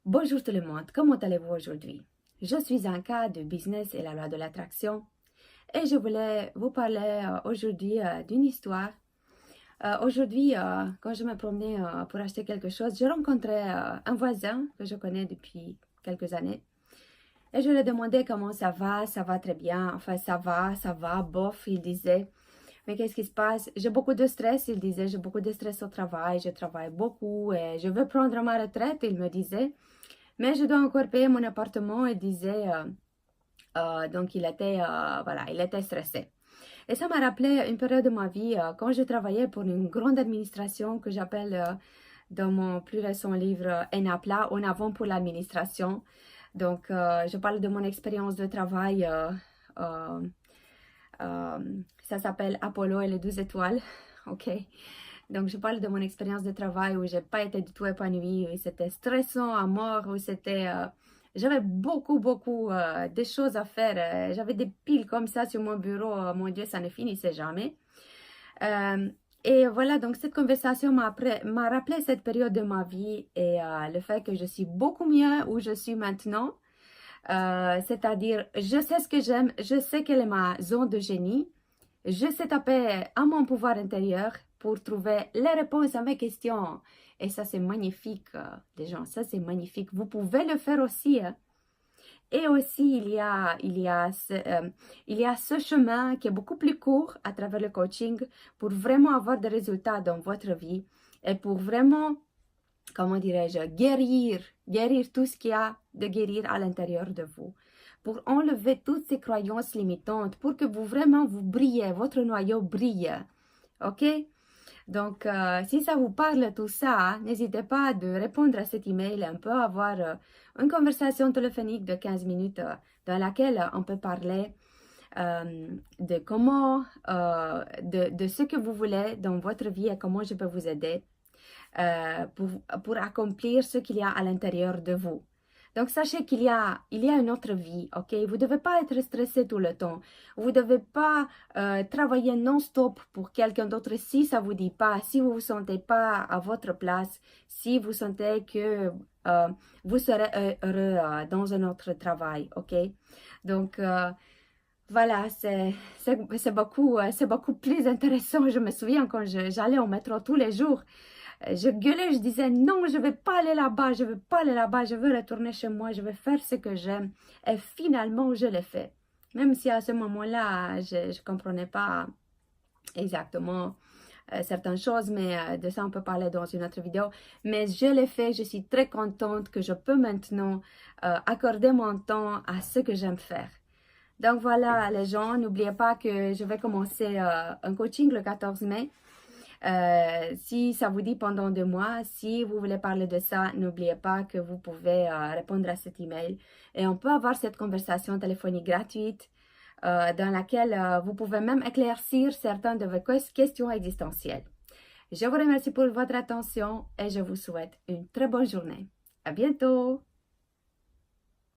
Bonjour tout le monde, comment allez-vous aujourd'hui? Je suis un cas de business et la loi de l'attraction et je voulais vous parler aujourd'hui d'une histoire. Aujourd'hui, quand je me promenais pour acheter quelque chose, j'ai rencontré un voisin que je connais depuis quelques années et je lui ai demandé comment ça va très bien, enfin ça va, bof, il disait. Mais qu'est-ce qui se passe? J'ai beaucoup de stress, il disait, j'ai beaucoup de stress au travail, je travaille beaucoup et je veux prendre ma retraite, il me disait. Mais je dois encore payer mon appartement, il disait, donc voilà, il était stressé. Et ça m'a rappelé une période de ma vie quand je travaillais pour une grande administration que j'appelle dans mon plus récent livre ENAPLA, En avant pour l'administration. Donc, je parle de mon expérience de travail. Euh, euh, Ça s'appelle Apollo et les 12 étoiles. OK. Donc, je parle de mon expérience de travail où j'ai pas été du tout épanouie, où c'était stressant à mort, où j'avais beaucoup de choses à faire. J'avais des piles comme ça sur mon bureau. Mon Dieu, ça ne finissait jamais. Euh, et voilà, donc cette conversation m'a rappelé cette période de ma vie et le fait que je suis beaucoup mieux où je suis maintenant. C'est-à-dire, je sais ce que j'aime, je sais quelle est ma zone de génie. Je sais taper à mon pouvoir intérieur pour trouver les réponses à mes questions. Et ça, c'est magnifique, les gens. Ça, c'est magnifique. Vous pouvez le faire aussi. Hein. Et aussi, il y a ce chemin qui est beaucoup plus court à travers le coaching pour vraiment avoir des résultats dans votre vie et pour vraiment, comment dirais-je, guérir tout ce qu'il y a de guérir à l'intérieur de vous, pour enlever toutes ces croyances limitantes, pour que vous vraiment vous brillez, votre noyau brille, ok? Donc, si ça vous parle tout ça, n'hésitez pas de répondre à cet email. On peut avoir une conversation téléphonique de 15 minutes dans laquelle on peut parler de comment, de ce que vous voulez dans votre vie et comment je peux vous aider pour accomplir ce qu'il y a à l'intérieur de vous. Donc, sachez il y a une autre vie, ok? Vous ne devez pas être stressé tout le temps. Vous ne devez pas travailler non-stop pour quelqu'un d'autre si ça ne vous dit pas, si vous ne vous sentez pas à votre place, si vous sentez que vous serez heureux dans un autre travail, ok? Donc, voilà, c'est beaucoup plus intéressant. Je me souviens quand j'allais au métro tous les jours, je gueulais, je disais non, je ne vais pas aller là-bas, je ne veux pas aller là-bas, je veux retourner chez moi, je veux faire ce que j'aime. Et finalement, je l'ai fait. Même si à ce moment-là, je ne comprenais pas exactement certaines choses, mais de ça on peut parler dans une autre vidéo. Mais je l'ai fait, je suis très contente que je peux maintenant accorder mon temps à ce que j'aime faire. Donc voilà les gens, n'oubliez pas que je vais commencer un coaching le 14 mai. Si ça vous dit pendant 2 mois, si vous voulez parler de ça, n'oubliez pas que vous pouvez répondre à cet email et on peut avoir cette conversation téléphonique gratuite dans laquelle vous pouvez même éclaircir certaines de vos questions existentielles. Je vous remercie pour votre attention et je vous souhaite une très bonne journée. À bientôt!